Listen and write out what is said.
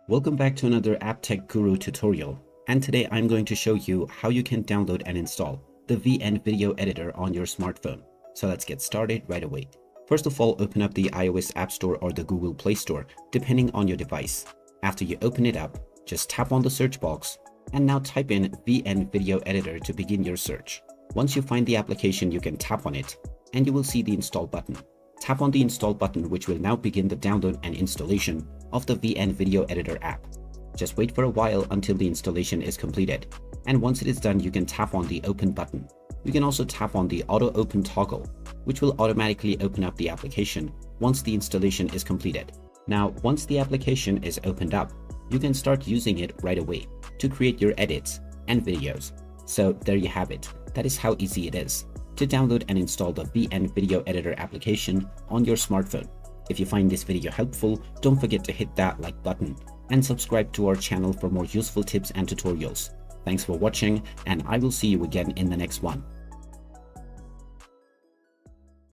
Welcome back to another App Tech Guru tutorial, and today I'm going to show you how you can download and install the VN Video Editor on your smartphone. So let's get started right away. First of all, open up the iOS App Store or the Google Play Store, depending on your device. After you open it up, just tap on the search box and now type in VN Video Editor to begin your search. Once you find the application, you can tap on it and you will see the install button. Tap on the install button, which will now begin the download and installation of the VN Video Editor app. Just wait for a while until the installation is completed, and once it is done, you can tap on the open button. You can also tap on the auto open toggle, which will automatically open up the application once the installation is completed. Now, once the application is opened up, you can start using it right away to create your edits and videos. So there you have it. That is how easy it is to download and install the VN Video Editor application on your smartphone. If you find this video helpful, don't forget to hit that like button and subscribe to our channel for more useful tips and tutorials. Thanks for watching, and I will see you again in the next one.